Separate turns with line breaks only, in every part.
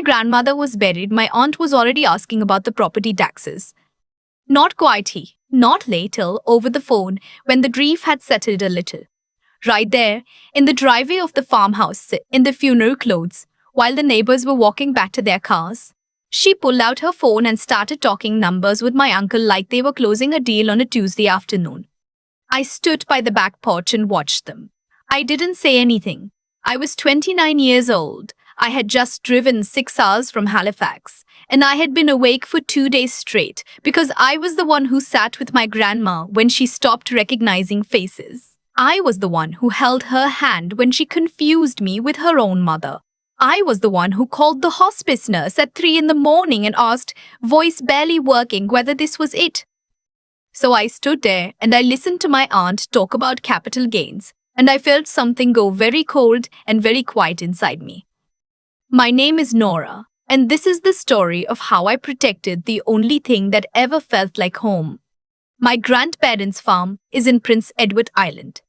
my grandmother was buried, my aunt was already asking about the property taxes. Not quite he, not late till over the phone when the grief had settled a little. Right there, in the driveway of the farmhouse, in the funeral clothes, while the neighbors were walking back to their cars, she pulled out her phone and started talking numbers with my uncle like they were closing a deal on a Tuesday afternoon. I stood by the back porch and watched them. I didn't say anything. I was 29 years old. I had just driven 6 hours from Halifax, and I had been awake for 2 days straight because I was the one who sat with my grandma when she stopped recognizing faces. I was the one who held her hand when she confused me with her own mother. I was the one who called the hospice nurse at 3 in the morning and asked, voice barely working, whether this was it. So I stood there and I listened to my aunt talk about capital gains, and I felt something go very cold and very quiet inside me. My name is Nora, and this is the story of how I protected the only thing that ever felt like home. My grandparents' farm is in Prince Edward Island.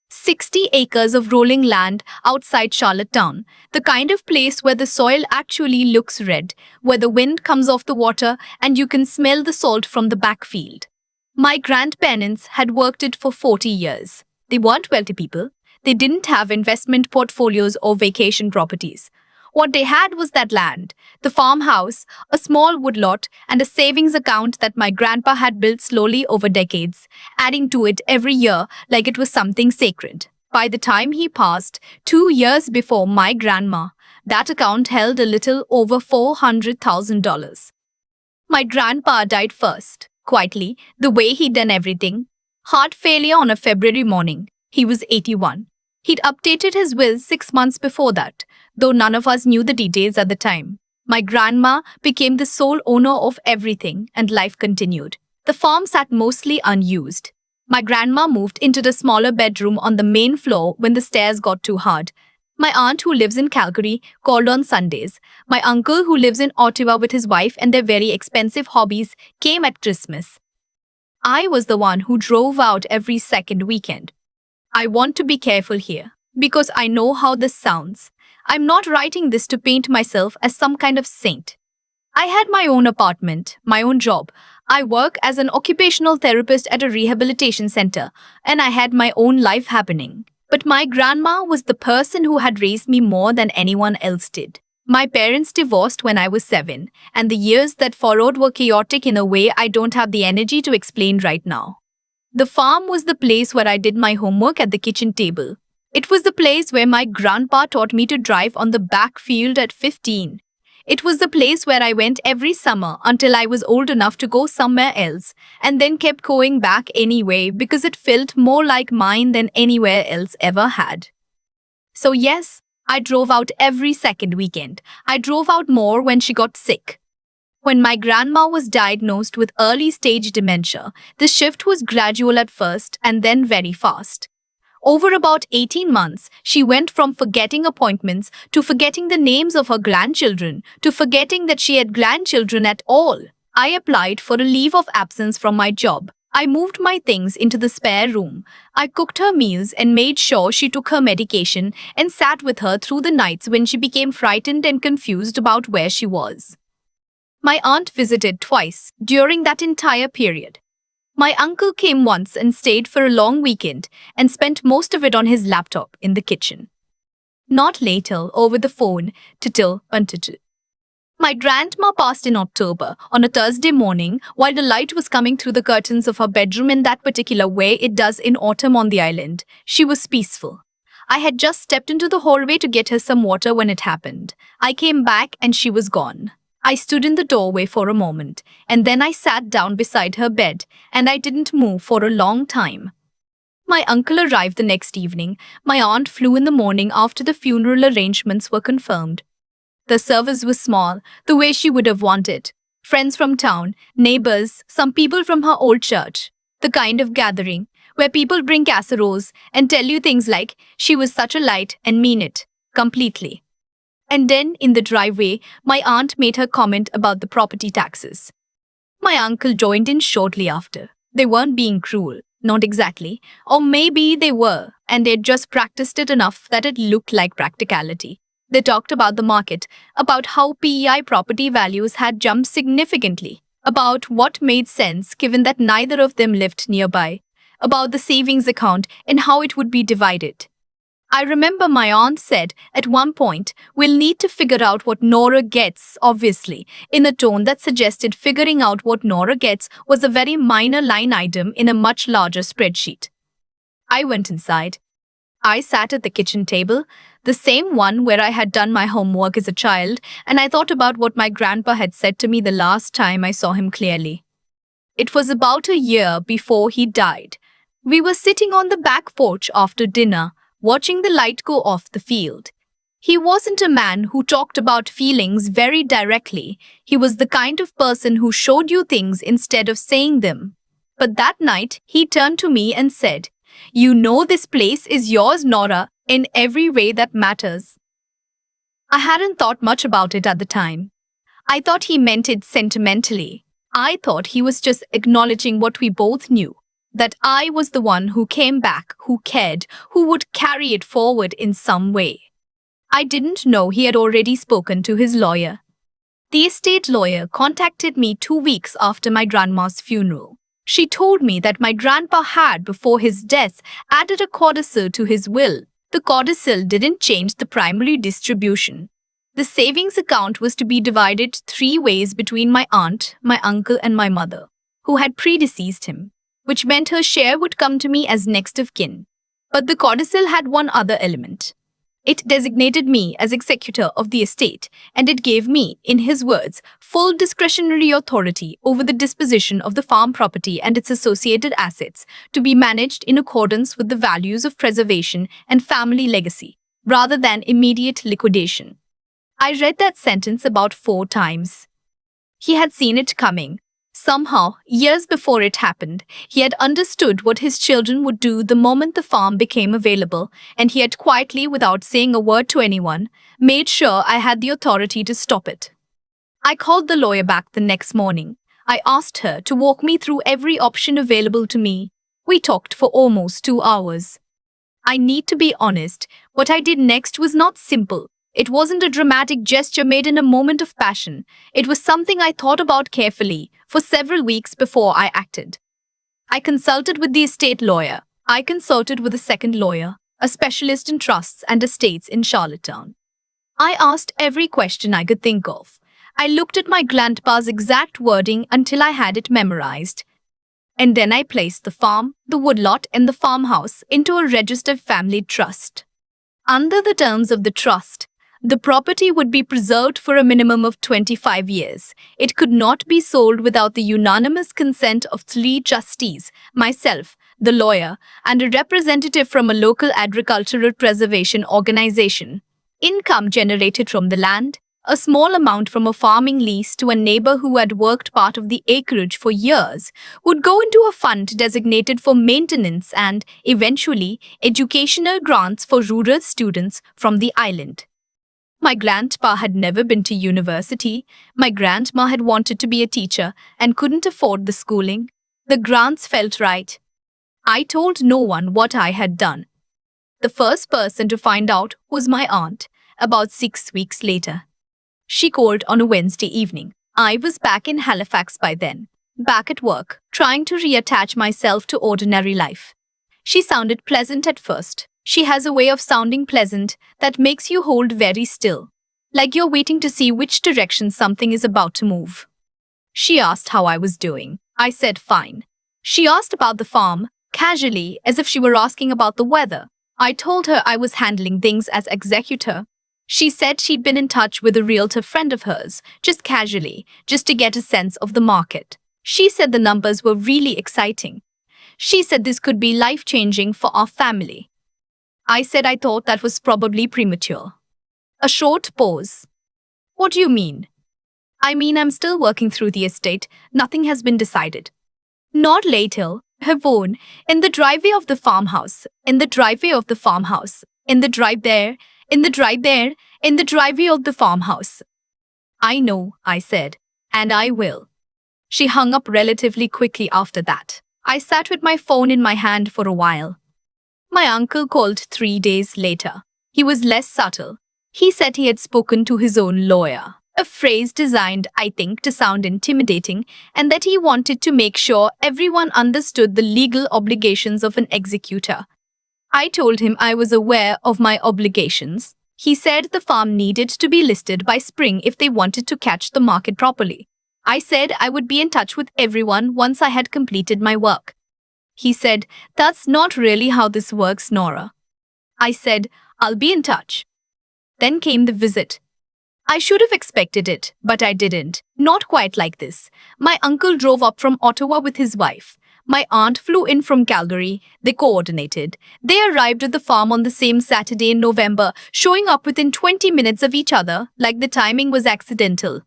60 acres of rolling land outside Charlottetown, the kind of place where the soil actually looks red, where the wind comes off the water and you can smell the salt from the backfield. My grandparents had worked it for 40 years. They weren't wealthy people. They didn't have investment portfolios or vacation properties. What they had was that land, the farmhouse, a small woodlot, and a savings account that my grandpa had built slowly over decades, adding to it every year like it was something sacred. By the time he passed, 2 years before my grandma, that account held a little over $400,000. My grandpa died first, quietly, the way he'd done everything. Heart failure on a February morning. He was 81. He'd updated his will 6 months before that, though none of us knew the details at the time. My grandma became the sole owner of everything, and life continued. The farm sat mostly unused. My grandma moved into the smaller bedroom on the main floor when the stairs got too hard. My aunt, who lives in Calgary, called on Sundays. My uncle, who lives in Ottawa with his wife and their very expensive hobbies, came at Christmas. I was the one who drove out every second weekend. I want to be careful here, because I know how this sounds. I'm not writing this to paint myself as some kind of saint. I had my own apartment, my own job. I work as an occupational therapist at a rehabilitation center, and I had my own life happening. But my grandma was the person who had raised me more than anyone else did. My parents divorced when I was 7, and the years that followed were chaotic in a way I don't have the energy to explain right now. The farm was the place where I did my homework at the kitchen table. It was the place where my grandpa taught me to drive on the back field at 15. It was the place where I went every summer until I was old enough to go somewhere else, and then kept going back anyway because it felt more like mine than anywhere else ever had. So yes, I drove out every second weekend. I drove out more when she got sick. When my grandma was diagnosed with early-stage dementia, the shift was gradual at first and then very fast. Over about 18 months, she went from forgetting appointments to forgetting the names of her grandchildren to forgetting that she had grandchildren at all. I applied for a leave of absence from my job. I moved my things into the spare room. I cooked her meals and made sure she took her medication and sat with her through the nights when she became frightened and confused about where she was. My aunt visited twice during that entire period. My uncle came once and stayed for a long weekend and spent most of it on his laptop in the kitchen. Not later, over the phone, till. My grandma passed in October on a Thursday morning while the light was coming through the curtains of her bedroom in that particular way it does in autumn on the island. She was peaceful. I had just stepped into the hallway to get her some water when it happened. I came back and she was gone. I stood in the doorway for a moment, and then I sat down beside her bed, and I didn't move for a long time. My uncle arrived the next evening. My aunt flew in the morning after the funeral arrangements were confirmed. The service was small, the way she would have wanted. Friends from town, neighbors, some people from her old church. The kind of gathering where people bring casseroles and tell you things like, she was such a light, and mean it, completely. And then, in the driveway, my aunt made her comment about the property taxes. My uncle joined in shortly after. They weren't being cruel, not exactly. Or maybe they were, and they'd just practiced it enough that it looked like practicality. They talked about the market, about how PEI property values had jumped significantly, about what made sense given that neither of them lived nearby, about the savings account and how it would be divided. I remember my aunt said at one point, "We'll need to figure out what Nora gets," obviously, in a tone that suggested figuring out what Nora gets was a very minor line item in a much larger spreadsheet. I went inside. I sat at the kitchen table, the same one where I had done my homework as a child, and I thought about what my grandpa had said to me the last time I saw him clearly. It was about a year before he died. We were sitting on the back porch after dinner, watching the light go off the field. He wasn't a man who talked about feelings very directly. He was the kind of person who showed you things instead of saying them. But that night, he turned to me and said, "You know this place is yours, Nora, in every way that matters." I hadn't thought much about it at the time. I thought he meant it sentimentally. I thought he was just acknowledging what we both knew, that I was the one who came back, who cared, who would carry it forward in some way. I didn't know he had already spoken to his lawyer. The estate lawyer contacted me 2 weeks after my grandma's funeral. She told me that my grandpa had, before his death, added a codicil to his will. The codicil didn't change the primary distribution. The savings account was to be divided 3 ways between my aunt, my uncle, and my mother, who had predeceased him, which meant her share would come to me as next of kin. But the codicil had one other element. It designated me as executor of the estate, and it gave me, in his words, full discretionary authority over the disposition of the farm property and its associated assets to be managed in accordance with the values of preservation and family legacy, rather than immediate liquidation. I read that sentence about 4 times. He had seen it coming. Somehow, years before it happened, he had understood what his children would do the moment the farm became available, and he had quietly, without saying a word to anyone, made sure I had the authority to stop it. I called the lawyer back the next morning. I asked her to walk me through every option available to me. We talked for almost 2 hours. I need to be honest, what I did next was not simple. It wasn't a dramatic gesture made in a moment of passion. It was something I thought about carefully for several weeks before I acted. I consulted with the estate lawyer. I consulted with a second lawyer, a specialist in trusts and estates in Charlottetown. I asked every question I could think of. I looked at my grandpa's exact wording until I had it memorized. And then I placed the farm, the woodlot, and the farmhouse into a registered family trust. Under the terms of the trust, the property would be preserved for a minimum of 25 years. It could not be sold without the unanimous consent of 3 trustees, myself, the lawyer, and a representative from a local agricultural preservation organization. Income generated from the land, a small amount from a farming lease to a neighbor who had worked part of the acreage for years, would go into a fund designated for maintenance and, eventually, educational grants for rural students from the island. My grandpa had never been to university. My grandma had wanted to be a teacher and couldn't afford the schooling. The grants felt right. I told no one what I had done. The first person to find out was my aunt, about 6 weeks later. She called on a Wednesday evening. I was back in Halifax by then, back at work, trying to reattach myself to ordinary life. She sounded pleasant at first. She has a way of sounding pleasant that makes you hold very still, like you're waiting to see which direction something is about to move. She asked how I was doing. I said fine. She asked about the farm, casually, as if she were asking about the weather. I told her I was handling things as executor. She said she'd been in touch with a realtor friend of hers, just casually, just to get a sense of the market. She said the numbers were really exciting. She said this could be life-changing for our family. I said I thought that was probably premature. A short pause. What do you mean? I mean I'm still working through the estate. Nothing has been decided. Not later, Havon, in the driveway of the farmhouse, in the driveway of the farmhouse, in the drive there, in the drive there, in the driveway of the farmhouse. I know, I said, and I will. She hung up relatively quickly after that. I sat with my phone in my hand for a while. My uncle called 3 days later. He was less subtle. He said he had spoken to his own lawyer, a phrase designed, I think, to sound intimidating, and that he wanted to make sure everyone understood the legal obligations of an executor. I told him I was aware of my obligations. He said the farm needed to be listed by spring if they wanted to catch the market properly. I said I would be in touch with everyone once I had completed my work. He said, "That's not really how this works, Nora." I said, "I'll be in touch." Then came the visit. I should have expected it, but I didn't. Not quite like this. My uncle drove up from Ottawa with his wife. My aunt flew in from Calgary. They coordinated. They arrived at the farm on the same Saturday in November, showing up within 20 minutes of each other, like the timing was accidental.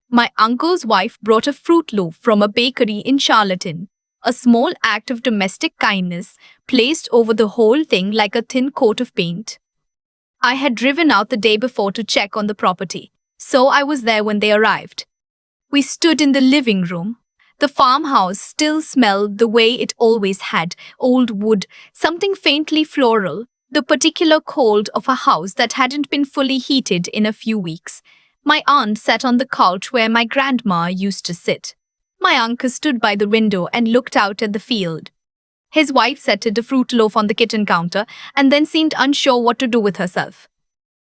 My uncle's wife brought a fruit loaf from a bakery in Charlottetown. A small act of domestic kindness placed over the whole thing like a thin coat of paint. I had driven out the day before to check on the property, so I was there when they arrived. We stood in the living room. The farmhouse still smelled the way it always had, old wood, something faintly floral, the particular cold of a house that hadn't been fully heated in a few weeks. My aunt sat on the couch where my grandma used to sit. My uncle stood by the window and looked out at the field. His wife settled a fruit loaf on the kitchen counter and then seemed unsure what to do with herself.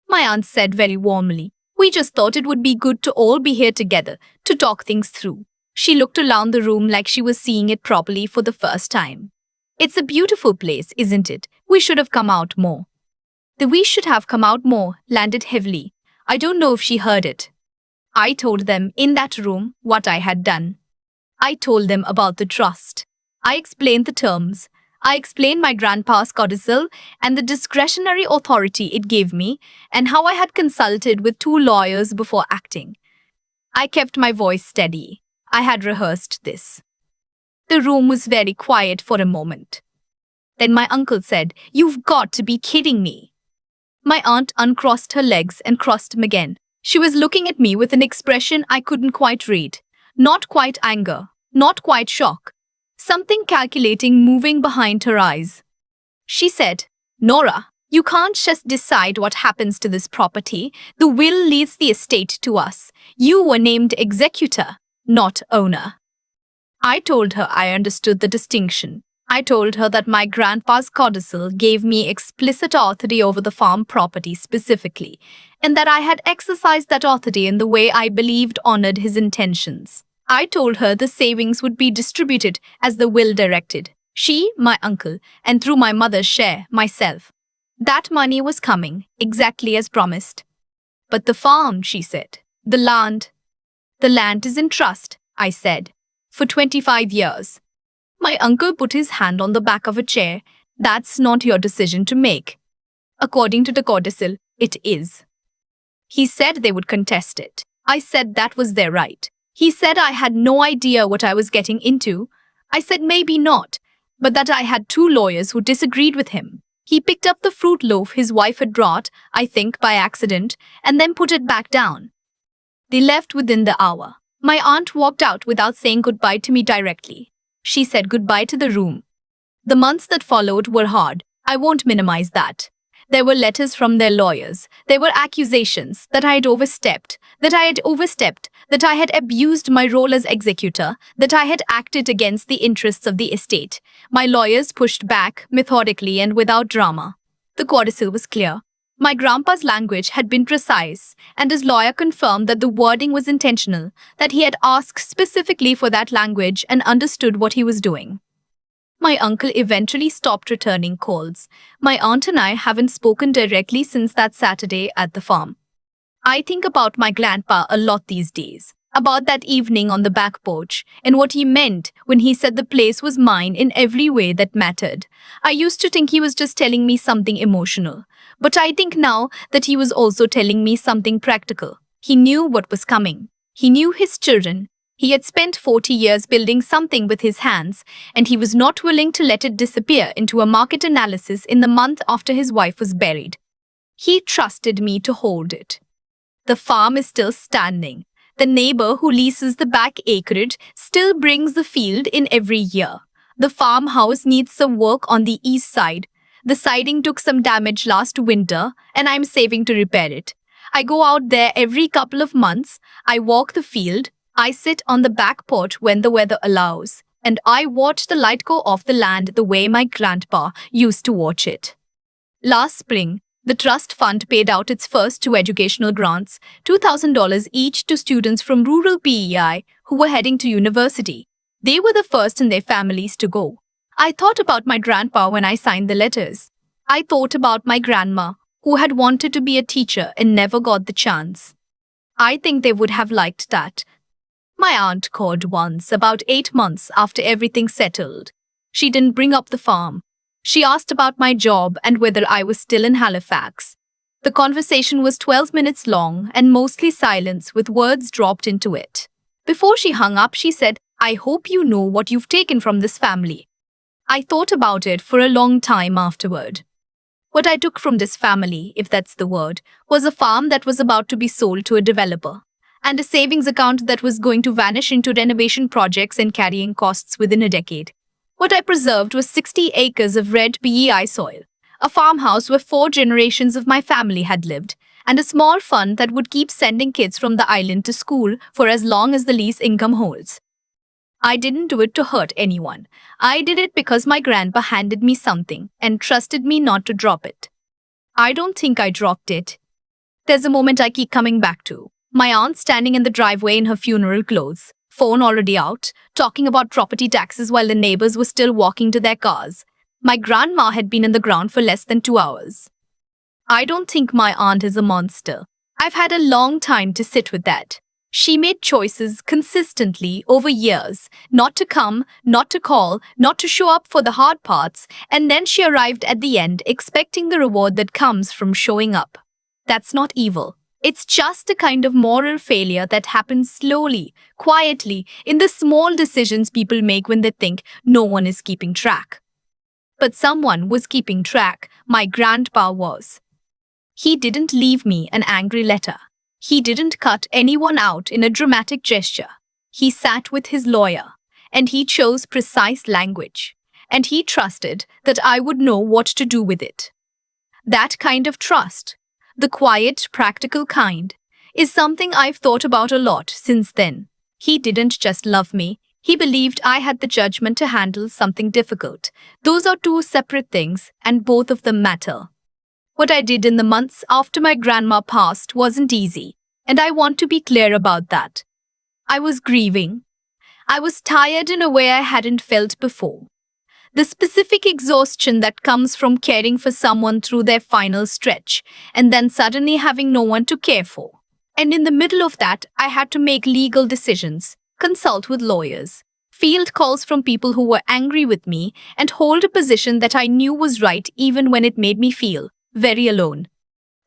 My aunt said very warmly, "We just thought it would be good to all be here together, to talk things through." She looked around the room like she was seeing it properly for the first time. "It's a beautiful place, isn't it? We should have come out more." The "we should have come out more" landed heavily. I don't know if she heard it. I told them in that room what I had done. I told them about the trust. I explained the terms. I explained my grandpa's codicil and the discretionary authority it gave me, and how I had consulted with 2 lawyers before acting. I kept my voice steady. I had rehearsed this. The room was very quiet for a moment. Then my uncle said, "You've got to be kidding me." My aunt uncrossed her legs and crossed them again. She was looking at me with an expression I couldn't quite read. Not quite anger, not quite shock. Something calculating moving behind her eyes. She said, "Nora, you can't just decide what happens to this property. The will leaves the estate to us. You were named executor, not owner." I told her I understood the distinction. I told her that my grandpa's codicil gave me explicit authority over the farm property specifically, and that I had exercised that authority in the way I believed honored his intentions. I told her the savings would be distributed as the will directed. She, my uncle, and through my mother's share, myself. That money was coming, exactly as promised. "But the farm," she said. "The land." "The land is in trust," I said. "For 25 years. My uncle put his hand on the back of a chair. "That's not your decision to make. According to the codicil, it is." He said they would contest it. I said that was their right. He said I had no idea what I was getting into. I said maybe not, but that I had 2 lawyers who disagreed with him. He picked up the fruit loaf his wife had brought, I think by accident, and then put it back down. They left within the hour. My aunt walked out without saying goodbye to me directly. She said goodbye to the room. The months that followed were hard. I won't minimize that. There were letters from their lawyers. There were accusations that I had overstepped, that I had abused my role as executor, that I had acted against the interests of the estate. My lawyers pushed back, methodically and without drama. The codicil was clear. My grandpa's language had been precise, and his lawyer confirmed that the wording was intentional, that he had asked specifically for that language and understood what he was doing. My uncle eventually stopped returning calls. My aunt and I haven't spoken directly since that Saturday at the farm. I think about my grandpa a lot these days, about that evening on the back porch, and what he meant when he said the place was mine in every way that mattered. I used to think he was just telling me something emotional, but I think now that he was also telling me something practical. He knew what was coming. He knew his children. He had spent 40 years building something with his hands, and he was not willing to let it disappear into a market analysis in the month after his wife was buried. He trusted me to hold it. The farm is still standing. The neighbor who leases the back acreage still brings the field in every year. The farmhouse needs some work on the east side. The siding took some damage last winter, and I'm saving to repair it. I go out there every couple of months. I walk the field. I sit on the back porch when the weather allows, and I watch the light go off the land the way my grandpa used to watch it. Last spring, the trust fund paid out its first two educational grants, $2,000 each to students from rural PEI who were heading to university. They were the first in their families to go. I thought about my grandpa when I signed the letters. I thought about my grandma, who had wanted to be a teacher and never got the chance. I think they would have liked that. My aunt called once, about 8 months after everything settled. She didn't bring up the farm. She asked about my job and whether I was still in Halifax. The conversation was 12 minutes long and mostly silence with words dropped into it. Before she hung up, she said, "I hope you know what you've taken from this family." I thought about it for a long time afterward. What I took from this family, if that's the word, was a farm that was about to be sold to a developer, and a savings account that was going to vanish into renovation projects and carrying costs within a decade. What I preserved was 60 acres of red PEI soil, a farmhouse where 4 generations of my family had lived, and a small fund that would keep sending kids from the island to school for as long as the lease income holds. I didn't do it to hurt anyone. I did it because my grandpa handed me something and trusted me not to drop it. I don't think I dropped it. There's a moment I keep coming back to. My aunt standing in the driveway in her funeral clothes, phone already out, talking about property taxes while the neighbors were still walking to their cars. My grandma had been in the ground for less than 2 hours. I don't think my aunt is a monster. I've had a long time to sit with that. She made choices consistently over years, not to come, not to call, not to show up for the hard parts, and then she arrived at the end expecting the reward that comes from showing up. That's not evil. It's just a kind of moral failure that happens slowly, quietly, in the small decisions people make when they think no one is keeping track. But someone was keeping track. My grandpa was. He didn't leave me an angry letter. He didn't cut anyone out in a dramatic gesture. He sat with his lawyer, and he chose precise language, and he trusted that I would know what to do with it. That kind of trust, the quiet, practical kind, is something I've thought about a lot since then. He didn't just love me, he believed I had the judgment to handle something difficult. Those are two separate things, and both of them matter. What I did in the months after my grandma passed wasn't easy, and I want to be clear about that. I was grieving. I was tired in a way I hadn't felt before. The specific exhaustion that comes from caring for someone through their final stretch, and then suddenly having no one to care for. And in the middle of that, I had to make legal decisions, consult with lawyers, field calls from people who were angry with me, and hold a position that I knew was right even when it made me feel very alone.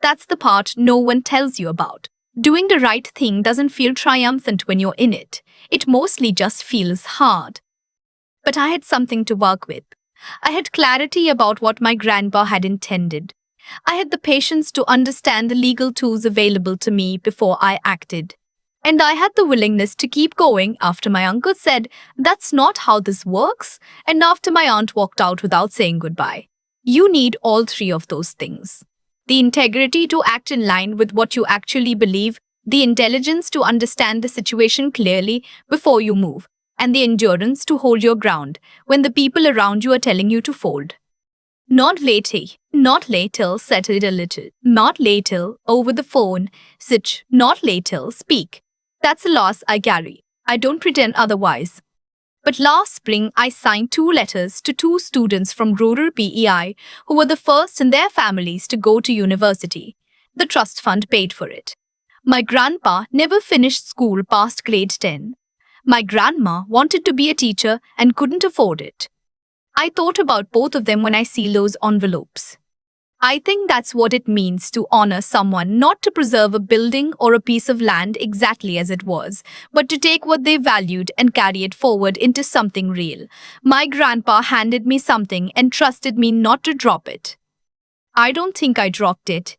That's the part no one tells you about. Doing the right thing doesn't feel triumphant when you're in it. It mostly just feels hard. But I had something to work with. I had clarity about what my grandpa had intended. I had the patience to understand the legal tools available to me before I acted. And I had the willingness to keep going after my uncle said, "That's not how this works," and after my aunt walked out without saying goodbye. You need all 3 of those things. The integrity to act in line with what you actually believe, the intelligence to understand the situation clearly before you move, and the endurance to hold your ground when the people around you are telling you to fold. Not later, settle a little. Not later, over the phone, sit. Not later, speak. That's a loss I carry. I don't pretend otherwise. But last spring, I signed 2 letters to 2 students from rural PEI who were the first in their families to go to university. The trust fund paid for it. My grandpa never finished school past grade 10. My grandma wanted to be a teacher and couldn't afford it. I thought about both of them when I sealed those envelopes. I think that's what it means to honor someone, not to preserve a building or a piece of land exactly as it was, but to take what they valued and carry it forward into something real. My grandpa handed me something and trusted me not to drop it. I don't think I dropped it.